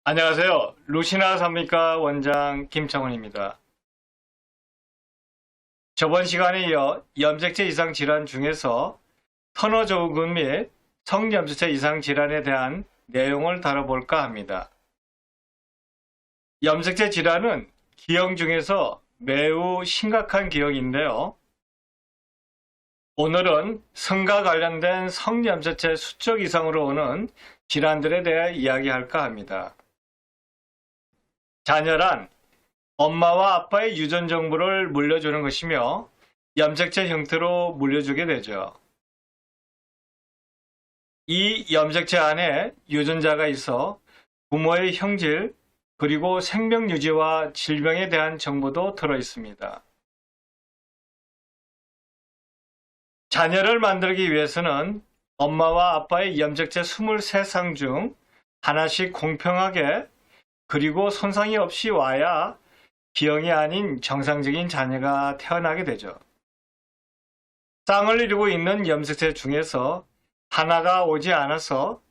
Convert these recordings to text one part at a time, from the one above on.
안녕하세요. 루시나 산부인과 원장 김창훈입니다. 저번 시간에 이어 염색체 이상 질환 중에서 터너조후군 및 성염색체 이상 질환에 대한 내용을 다뤄볼까 합니다. 염색체 질환은 기형 중에서 매우 심각한 기형인데요. 오늘은 성과 관련된 성염색체 수적 이상으로 오는 질환들에 대해 이야기할까 합니다. 자녀란 엄마와 아빠의 유전 정보를 물려주는 것이며 염색체 형태로 물려주게 되죠. 이 염색체 안에 유전자가 있어 부모의 형질 그리고 생명 유지와 질병에 대한 정보도 들어 있습니다. 자녀를 만들기 위해서는 엄마와 아빠의 염색체 23상 중 하나씩 공평하게 그리고 손상이 없이 와야 기형이 아닌 정상적인 자녀가 태어나게 되죠. 쌍을 이루고 있는 염색체 중에서 하나가 오지 않아서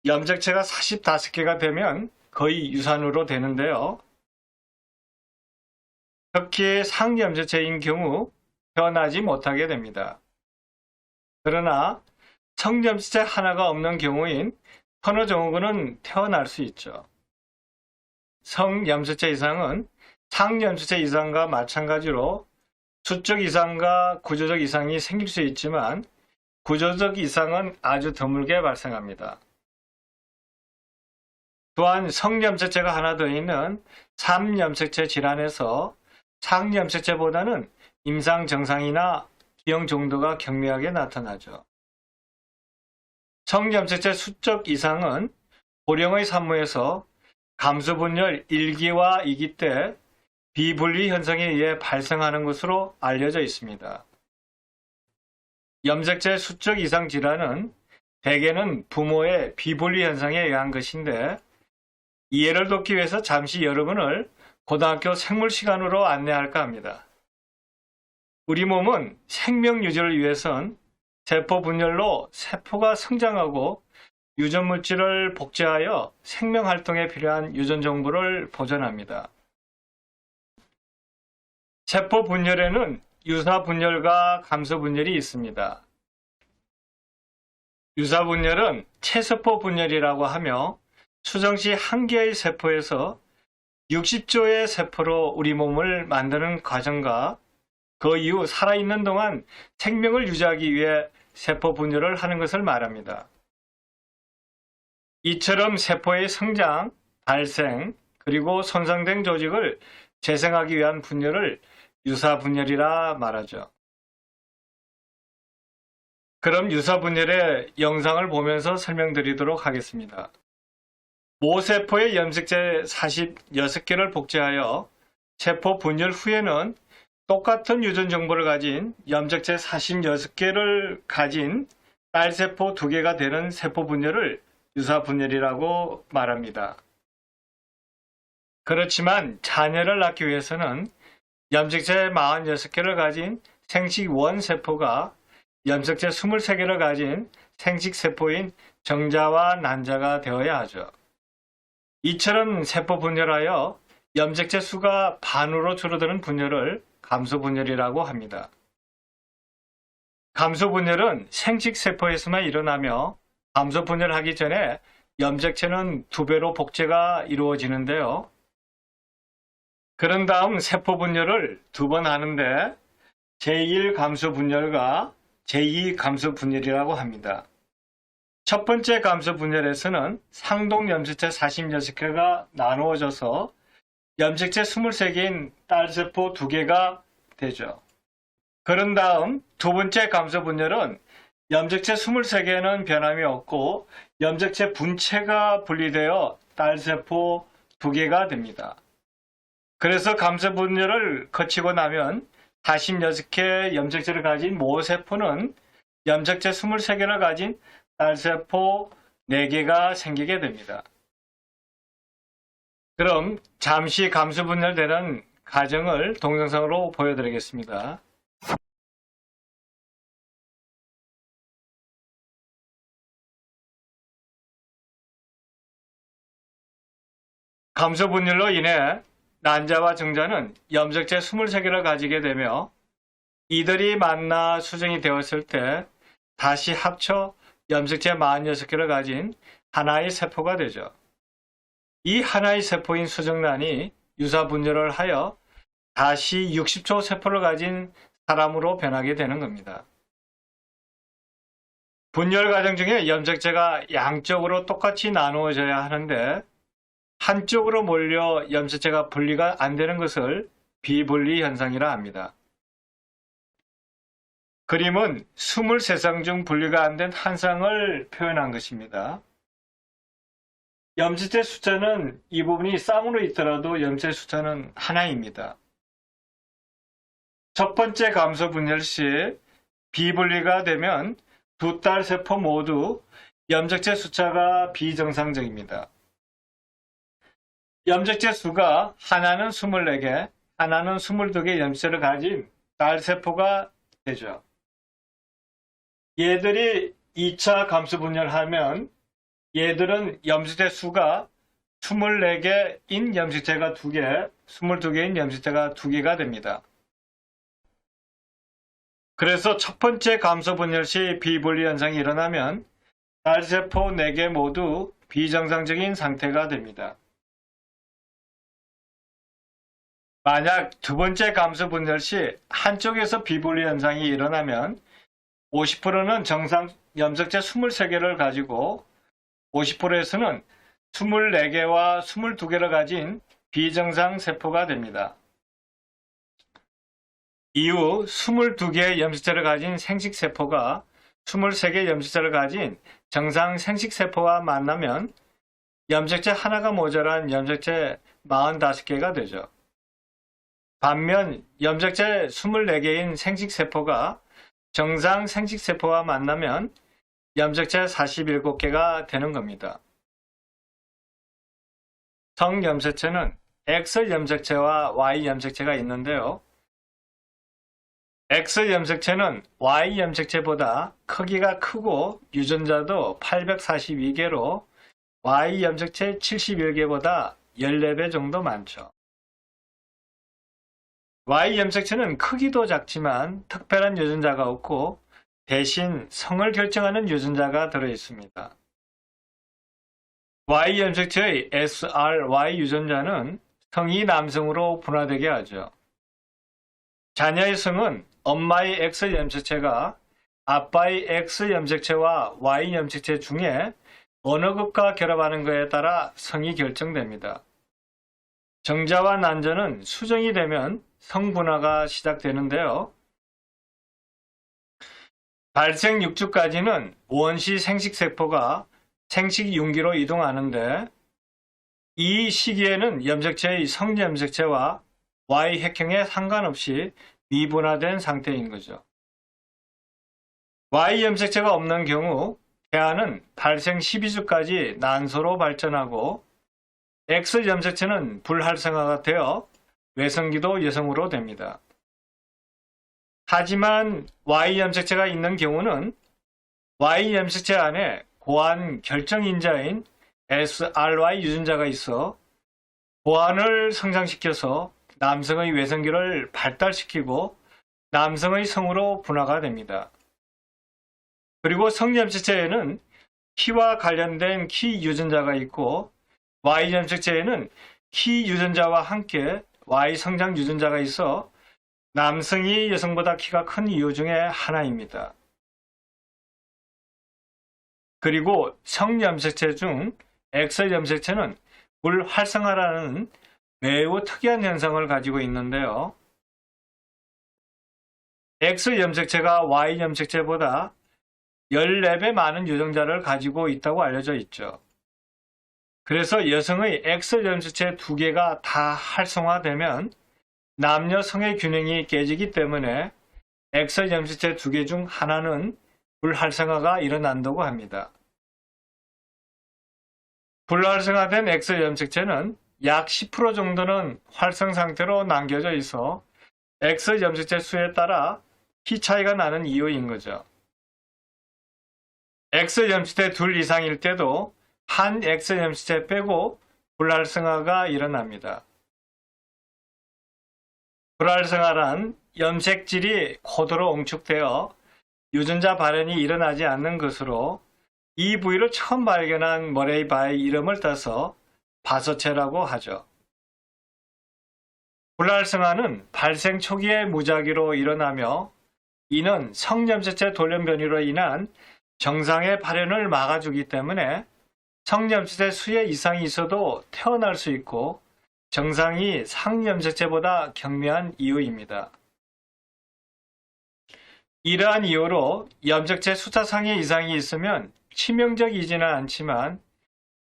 염색체가 45개가 되면 거의 유산으로 되는데요. 특히 상염색체인 경우 태어나지 못하게 됩니다. 그러나 성염색체 하나가 없는 경우인 터너증후군은 태어날 수 있죠. 성염색체 이상은 상염색체 이상과 마찬가지로 수적 이상과 구조적 이상이 생길 수 있지만 구조적 이상은 아주 드물게 발생합니다. 또한 성염색체가 하나 더 있는 삼염색체 질환에서 상염색체보다는 임상 증상이나 기형 정도가 경미하게 나타나죠. 성염색체 수적 이상은 고령의 산모에서 감수분열 1기와 2기 때 비분리 현상에 의해 발생하는 것으로 알려져 있습니다. 염색체 수적 이상 질환은 대개는 부모의 비분리 현상에 의한 것인데 이해를 돕기 위해서 잠시 여러분을 고등학교 생물 시간으로 안내할까 합니다. 우리 몸은 생명 유지를 위해선 세포 분열로 세포가 성장하고 유전 물질을 복제하여 생명 활동에 필요한 유전 정보를 보존합니다. 세포 분열에는 유사 분열과 감소 분열이 있습니다. 유사 분열은 체세포 분열이라고 하며 수정시 한 개의 세포에서 60조의 세포로 우리 몸을 만드는 과정과 그 이후 살아있는 동안 생명을 유지하기 위해 세포 분열을 하는 것을 말합니다. 이처럼 세포의 성장, 발생, 그리고 손상된 조직을 재생하기 위한 분열을 유사 분열이라 말하죠. 그럼 유사 분열의 영상을 보면서 설명드리도록 하겠습니다. 모세포의 염색체 46개를 복제하여 세포 분열 후에는 똑같은 유전 정보를 가진 염색체 46개를 가진 딸세포 2개가 되는 세포 분열을 유사 분열이라고 말합니다. 그렇지만 자녀를 낳기 위해서는 염색체 46개를 가진 생식 원세포가 염색체 23개를 가진 생식세포인 정자와 난자가 되어야 하죠. 이처럼 세포 분열하여 염색체 수가 반으로 줄어드는 분열을 감소분열이라고 합니다. 감소분열은 생식세포에서만 일어나며 감소분열하기 전에 염색체는 2배로 복제가 이루어지는데요. 그런 다음 세포분열을 2번 하는데 제1 감소분열과 제2 감소분열이라고 합니다. 첫 번째 감소분열에서는 상동 염색체 46개가 나누어져서 염색체 23개인 딸세포 2개가 되죠. 그런 다음 두 번째 감소분열은 염색체 23개는 변함이 없고 염색체 분체가 분리되어 딸세포 2개가 됩니다. 그래서 감소분열을 거치고 나면 46개 염색체를 가진 모세포는 염색체 23개를 가진 딸세포 4개가 생기게 됩니다. 그럼 잠시 감소분열되는 과정을 동영상으로 보여드리겠습니다. 감소 분열로 인해 난자와 정자는 염색체 23개를 가지게 되며 이들이 만나 수정이 되었을 때 다시 합쳐 염색체 46개를 가진 하나의 세포가 되죠. 이 하나의 세포인 수정란이 유사 분열을 하여 다시 60초 세포를 가진 사람으로 변하게 되는 겁니다. 분열 과정 중에 염색체가 양쪽으로 똑같이 나누어져야 하는데 한쪽으로 몰려 염색체가 분리가 안 되는 것을 비분리 현상이라 합니다. 그림은 23쌍 중 분리가 안 된 한 쌍을 표현한 것입니다. 염색체 숫자는 이 부분이 쌍으로 있더라도 염색체 숫자는 하나입니다. 첫 번째 감소 분열 시 비분리가 되면 두 딸 세포 모두 염색체 숫자가 비정상적입니다. 염색체 수가 하나는 24개, 하나는 22개 염색체를 가진 딸 세포가 되죠. 얘들이 2차 감소 분열하면 얘들은 염색체 수가 24개인 염색체가 2개, 22개인 염색체가 2개가 됩니다. 그래서 첫 번째 감소 분열 시 비분리 현상이 일어나면 딸세포 4개 모두 비정상적인 상태가 됩니다. 만약 두 번째 감소 분열 시 한쪽에서 비분리 현상이 일어나면 50%는 정상 염색체 23개를 가지고 50%에서는 24개와 22개를 가진 비정상 세포가 됩니다. 이후 22개의 염색체를 가진 생식세포가 23개의 염색체를 가진 정상 생식세포와 만나면 염색체 하나가 모자란 염색체 45개가 되죠. 반면 염색체 24개인 생식세포가 정상 생식세포와 만나면 염색체 47개가 되는 겁니다. 성염색체는 X염색체와 Y염색체가 있는데요. X염색체는 Y염색체보다 크기가 크고 유전자도 842개로 Y염색체 71개보다 14배 정도 많죠. Y염색체는 크기도 작지만 특별한 유전자가 없고 대신 성을 결정하는 유전자가 들어있습니다. Y염색체의 SRY 유전자는 성이 남성으로 분화되게 하죠. 자녀의 성은 엄마의 X염색체가 아빠의 X염색체와 Y염색체 중에 어느 것과 결합하는 것에 따라 성이 결정됩니다. 정자와 난자는 수정이 되면 성분화가 시작되는데요. 발생 6주까지는 원시 생식세포가 생식윤기로 이동하는데 이 시기에는 염색체의 성염색체와 Y핵형에 상관없이 미분화된 상태인 거죠. Y염색체가 없는 경우 태아는 발생 12주까지 난소로 발전하고 X염색체는 불활성화가 되어 외성기도 여성으로 됩니다. 하지만 Y염색체가 있는 경우는 Y염색체 안에 고환 결정인자인 SRY 유전자가 있어 고환을 성장시켜서 남성의 외성기를 발달시키고 남성의 성으로 분화가 됩니다. 그리고 성염색체에는 키와 관련된 키 유전자가 있고 Y염색체에는 키 유전자와 함께 Y 성장 유전자가 있어 남성이 여성보다 키가 큰 이유 중에 하나입니다. 그리고 성염색체 중 X염색체는 불활성화라는 매우 특이한 현상을 가지고 있는데요. X염색체가 Y염색체보다 14배 많은 유전자를 가지고 있다고 알려져 있죠. 그래서 여성의 X염색체 2개가 다 활성화되면 남녀 성의 균형이 깨지기 때문에 X염색체 2개 중 하나는 불활성화가 일어난다고 합니다. 불활성화된 X염색체는 약 10% 정도는 활성 상태로 남겨져 있어 X염색체 수에 따라 키 차이가 나는 이유인 거죠. X염색체 둘 이상일 때도 한 X염색체 빼고 불활성화가 일어납니다. 불활성화란 염색질이 고도로 응축되어 유전자 발현이 일어나지 않는 것으로 이 부위를 처음 발견한 머레이 바의 이름을 따서 바소체라고 하죠. 불활성화는 발생 초기에 무작위로 일어나며 이는 성염색체 돌연 변이로 인한 정상의 발현을 막아주기 때문에 성염색체 수의 이상이 있어도 태어날 수 있고 정상이 상염색체보다 경미한 이유입니다. 이러한 이유로 염색체 숫자상의 이상이 있으면 치명적이지는 않지만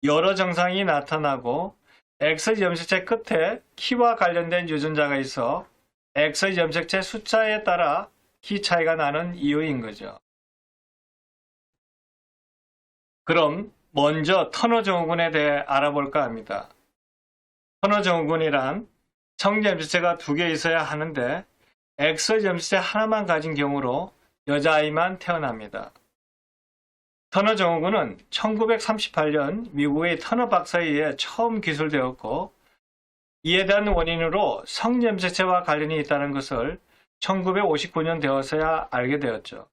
여러 증상이 나타나고 X염색체 끝에 키와 관련된 유전자가 있어 X염색체 숫자에 따라 키 차이가 나는 이유인 거죠. 그럼 먼저 터너 증후군에 대해 알아볼까 합니다. 터너 증후군이란 성염색체가 2개 있어야 하는데 X염색체 하나만 가진 경우로 여자아이만 태어납니다. 터너 증후군은 1938년 미국의 터너 박사에 의해 처음 기술되었고 이에 대한 원인으로 성염색체와 관련이 있다는 것을 1959년 되어서야 알게 되었죠.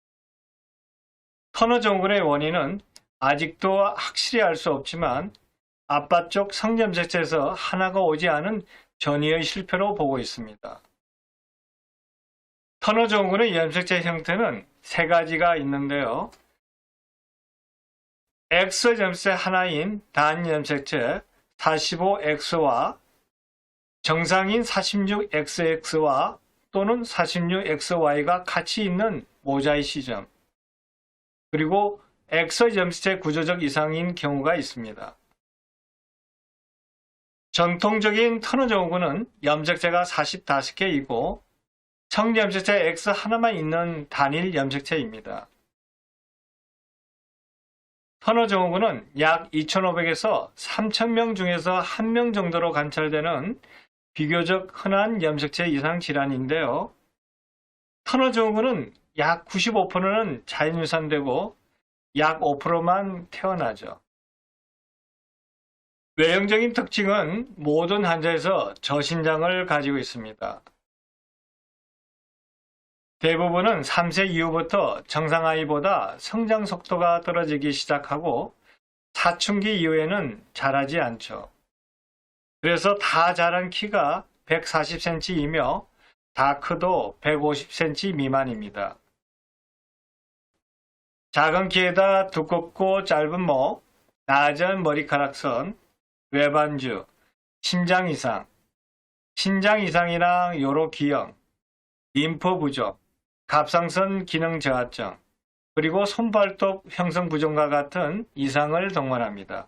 터너 증후군의 원인은 아직도 확실히 알 수 없지만 아빠 쪽 성염색체에서 하나가 오지 않은 전이의 실패로 보고 있습니다. 터너 증후군의 염색체 형태는 3가지가 있는데요. X염색체 하나인 단염색체 45X와 정상인 46XX와 또는 46XY가 같이 있는 모자이 시점, 그리고 X염색체 구조적 이상인 경우가 있습니다. 전통적인 터너 증후군은 염색체가 45개이고 성염색체 X 하나만 있는 단일 염색체입니다. 터너 증후군은 약 2,500에서 3,000명 중에서 1명 정도로 관찰되는 비교적 흔한 염색체 이상 질환인데요. 터너 증후군은 약 95%는 자연유산되고 약 5%만 태어나죠. 외형적인 특징은 모든 환자에서 저신장을 가지고 있습니다. 대부분은 3세 이후부터 정상아이보다 성장 속도가 떨어지기 시작하고 사춘기 이후에는 자라지 않죠. 그래서 다 자란 키가 140cm이며 다 커도 150cm 미만입니다. 작은 키에다 두껍고 짧은 목, 낮은 머리카락선, 외반주, 신장 이상, 신장 이상이랑 요로 기형, 림프 부족, 갑상선 기능 저하증, 그리고 손발톱 형성 부종과 같은 이상을 동반합니다.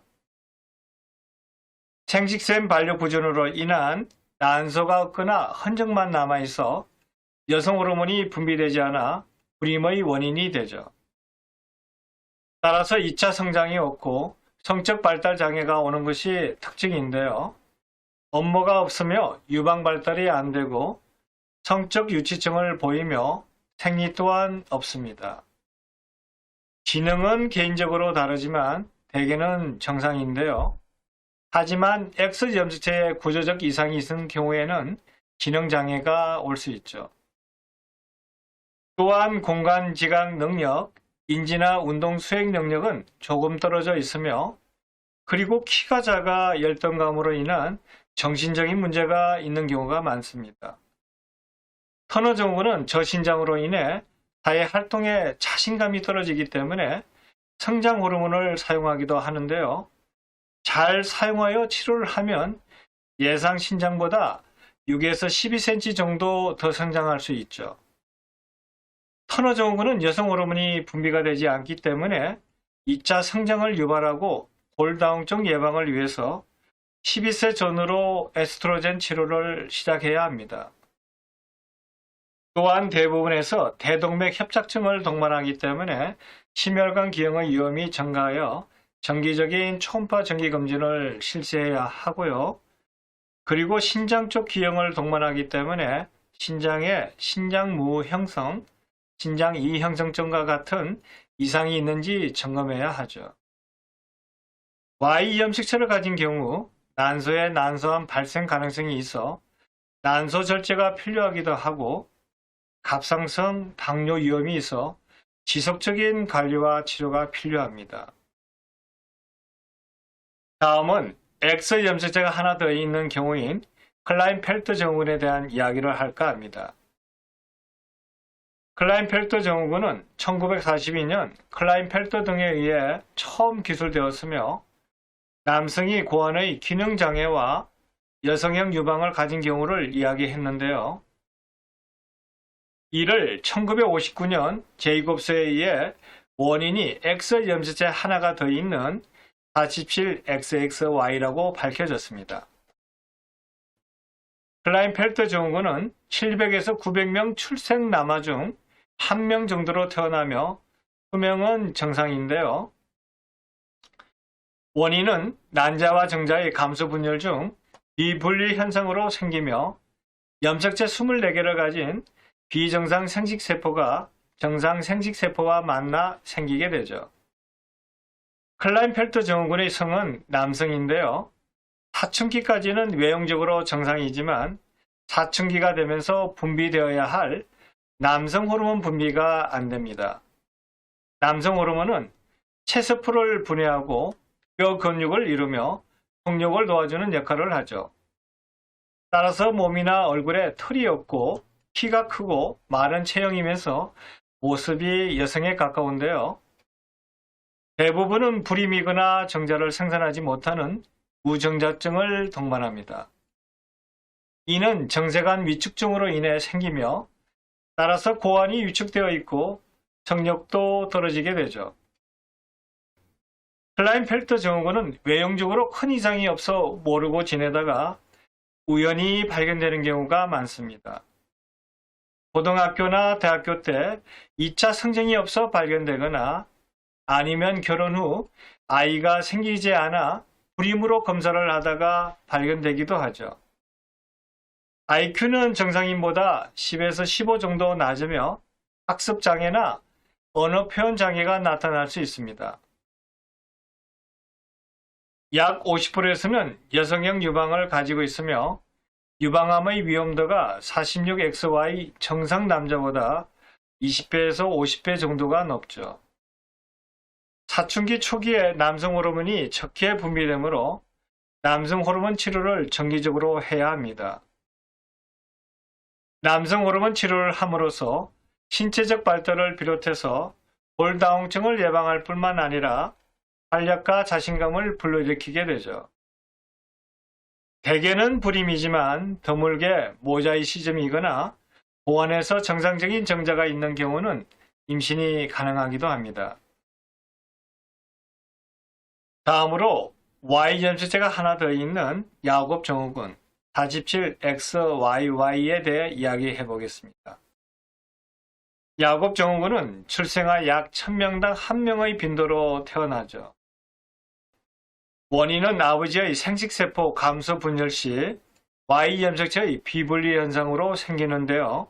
생식샘 발육 부전으로 인한 난소가 없거나 흔적만 남아있어 여성 호르몬이 분비되지 않아 불임의 원인이 되죠. 따라서 2차 성장이 없고 성적 발달 장애가 오는 것이 특징인데요. 엄모가 없으며 유방 발달이 안 되고 성적 유치증을 보이며 생리 또한 없습니다. 기능은 개인적으로 다르지만 대개는 정상인데요. 하지만 X염색체의 구조적 이상이 있는 경우에는 기능장애가 올 수 있죠. 또한 공간 지각 능력, 인지나 운동 수행 능력은 조금 떨어져 있으며 그리고 키가 작아 열등감으로 인한 정신적인 문제가 있는 경우가 많습니다. 터너 증후군은 저신장으로 인해 사회 활동에 자신감이 떨어지기 때문에 성장 호르몬을 사용하기도 하는데요. 잘 사용하여 치료를 하면 예상 신장보다 6에서 12cm 정도 더 성장할 수 있죠. 터너 증후군은 여성 호르몬이 분비가 되지 않기 때문에 2차 성장을 유발하고 골다공증 예방을 위해서 12세 전후로 에스트로겐 치료를 시작해야 합니다. 또한 대부분에서 대동맥 협착증을 동반하기 때문에 심혈관 기형의 위험이 증가하여 정기적인 초음파 정기검진을 실시해야 하고요. 그리고 신장 쪽 기형을 동반하기 때문에 신장에 신장무 형성, 신장 이형성증과 같은 이상이 있는지 점검해야 하죠. Y염색체를 가진 경우 난소에 난소암 발생 가능성이 있어 난소 절제가 필요하기도 하고 갑상선 당뇨 위험이 있어 지속적인 관리와 치료가 필요합니다. 다음은 X 염색체가 하나 더 있는 경우인 클라인펠터 증후군에 대한 이야기를 할까 합니다. 클라인펠터 증후군은 1942년 클라인펠터 등에 의해 처음 기술되었으며 남성이 고환의 기능장애와 여성형 유방을 가진 경우를 이야기했는데요. 이를 1959년 제이콥스에 의해 원인이 X 염색체 하나가 더 있는 47XXY라고 밝혀졌습니다. 클라인펠터 증후군은 700에서 900명 출생 남아 중 1명 정도로 태어나며 수명은 정상인데요. 원인은 난자와 정자의 감소 분열 중 비분리 현상으로 생기며 염색체 24개를 가진 비정상 생식세포가 정상 생식세포와 만나 생기게 되죠. 클라인펠터 증후군의 성은 남성인데요. 사춘기까지는 외형적으로 정상이지만 사춘기가 되면서 분비되어야 할 남성 호르몬 분비가 안 됩니다. 남성 호르몬은 체세포를 분해하고 뼈 근육을 이루며 폭력을 도와주는 역할을 하죠. 따라서 몸이나 얼굴에 털이 없고 키가 크고 마른 체형이면서 모습이 여성에 가까운데요. 대부분은 불임이거나 정자를 생산하지 못하는 무정자증을 동반합니다. 이는 정세관 위축증으로 인해 생기며 따라서 고환이 위축되어 있고 성욕도 떨어지게 되죠. 클라인펠터 증후군은 외형적으로 큰 이상이 없어 모르고 지내다가 우연히 발견되는 경우가 많습니다. 고등학교나 대학교 때 2차 성징이 없어 발견되거나 아니면 결혼 후 아이가 생기지 않아 불임으로 검사를 하다가 발견되기도 하죠. IQ는 정상인보다 10에서 15 정도 낮으며 학습장애나 언어 표현 장애가 나타날 수 있습니다. 약 50%에서는 여성형 유방을 가지고 있으며 유방암의 위험도가 46XY 정상 남자보다 20배에서 50배 정도가 높죠. 사춘기 초기에 남성 호르몬이 적게 분비되므로 남성 호르몬 치료를 정기적으로 해야 합니다. 남성 호르몬 치료를 함으로써 신체적 발달을 비롯해서 골다공증을 예방할 뿐만 아니라 활력과 자신감을 불러일으키게 되죠. 대개는 불임이지만 드물게 모자이시즘이거나 고환에서 정상적인 정자가 있는 경우는 임신이 가능하기도 합니다. 다음으로 Y 염색체가 하나 더 있는 야곱 증후군 47XYY에 대해 이야기해 보겠습니다. 야곱 증후군은 출생아 약 1000명당 1명의 빈도로 태어나죠. 원인은 아버지의 생식세포 감소 분열 시 Y 염색체의 비분리 현상으로 생기는데요.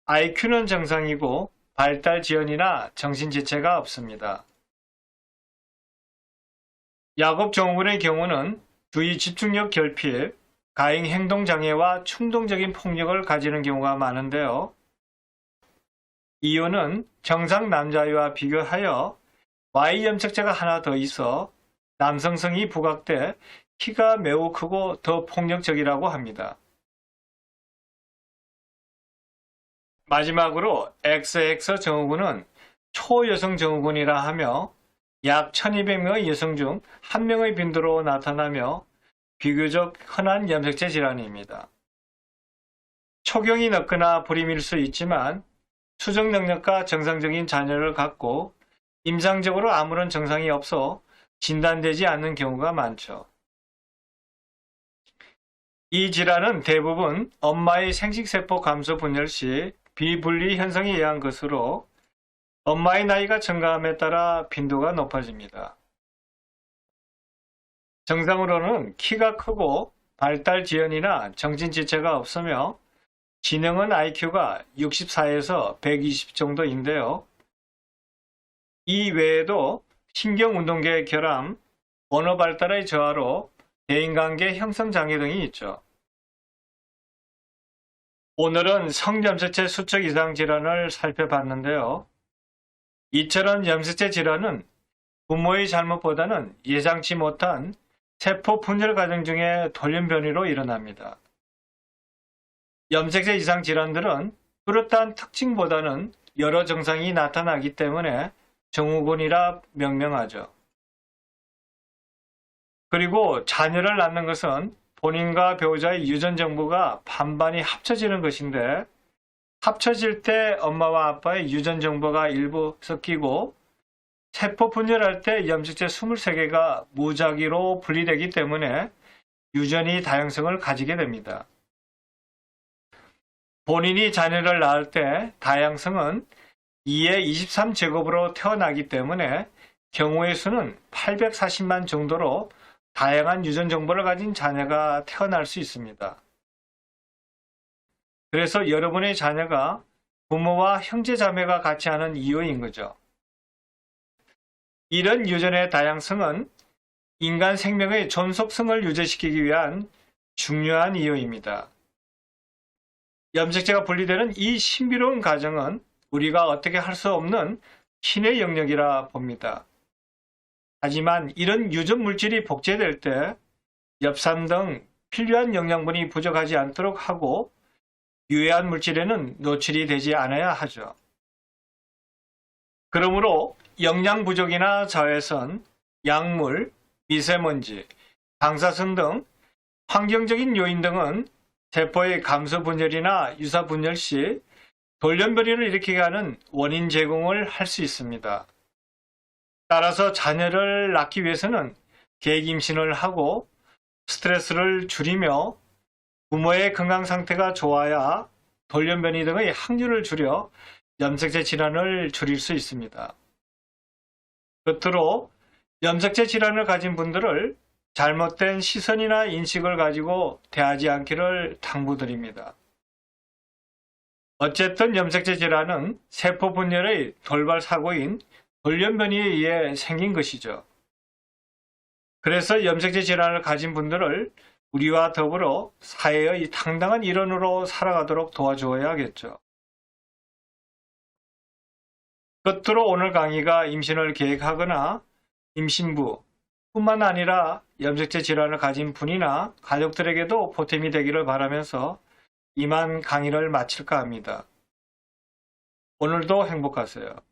IQ는 정상이고 발달 지연이나 정신지체가 없습니다. 야곱 증후군의 경우는 주의 집중력 결핍, 가행 행동 장애와 충동적인 폭력을 가지는 경우가 많은데요. 이유는 정상 남자아이와 비교하여 Y 염색체가 하나 더 있어 남성성이 부각돼 키가 매우 크고 더 폭력적이라고 합니다. 마지막으로 XX 증후군은 초여성 증후군이라 하며 약 1200명의 여성 중 1명의 빈도로 나타나며 비교적 흔한 염색체 질환입니다. 초경이 늦거나 불임일 수 있지만 수정 능력과 정상적인 자녀를 갖고 임상적으로 아무런 증상이 없어 진단되지 않는 경우가 많죠. 이 질환은 대부분 엄마의 생식세포 감소 분열 시 비분리 현상에 의한 것으로 엄마의 나이가 증가함에 따라 빈도가 높아집니다. 정상으로는 키가 크고 발달 지연이나 정신지체가 없으며 지능은 IQ가 64에서 120 정도인데요. 이 외에도 신경운동계 결함, 언어 발달의 저하로 대인관계 형성 장애 등이 있죠. 오늘은 성염색체 수척 이상 질환을 살펴봤는데요. 이처럼 염색체 질환은 부모의 잘못보다는 예상치 못한 세포 분열 과정 중에 돌연변이로 일어납니다. 염색체 이상 질환들은 뚜렷한 특징보다는 여러 증상이 나타나기 때문에 증후군이라 명명하죠. 그리고 자녀를 낳는 것은 본인과 배우자의 유전 정보가 반반이 합쳐지는 것인데, 합쳐질 때 엄마와 아빠의 유전 정보가 일부 섞이고 세포 분열할 때 염색체 23개가 무작위로 분리되기 때문에 유전이 다양성을 가지게 됩니다. 본인이 자녀를 낳을 때 다양성은 2의 23제곱으로 태어나기 때문에 경우의 수는 840만 정도로 다양한 유전 정보를 가진 자녀가 태어날 수 있습니다. 그래서 여러분의 자녀가 부모와 형제 자매가 같이 하는 이유인 거죠. 이런 유전의 다양성은 인간 생명의 존속성을 유지시키기 위한 중요한 이유입니다. 염색체가 분리되는 이 신비로운 과정은 우리가 어떻게 할 수 없는 신의 영역이라 봅니다. 하지만 이런 유전 물질이 복제될 때 엽산 등 필요한 영양분이 부족하지 않도록 하고 유해한 물질에는 노출이 되지 않아야 하죠. 그러므로 영양 부족이나 자외선, 약물, 미세먼지, 방사선 등 환경적인 요인 등은 세포의 감소 분열이나 유사 분열 시 돌연변이를 일으키게 하는 원인 제공을 할 수 있습니다. 따라서 자녀를 낳기 위해서는 계획 임신을 하고 스트레스를 줄이며 부모의 건강 상태가 좋아야 돌연변이 등의 확률을 줄여 염색체 질환을 줄일 수 있습니다. 끝으로 염색체 질환을 가진 분들을 잘못된 시선이나 인식을 가지고 대하지 않기를 당부드립니다. 어쨌든 염색체 질환은 세포 분열의 돌발 사고인 돌연변이에 의해 생긴 것이죠. 그래서 염색체 질환을 가진 분들을 우리와 더불어 사회의 당당한 일원으로 살아가도록 도와주어야겠죠. 끝으로 오늘 강의가 임신을 계획하거나 임신부 뿐만 아니라 염색체 질환을 가진 분이나 가족들에게도 보탬이 되기를 바라면서 이만 강의를 마칠까 합니다. 오늘도 행복하세요.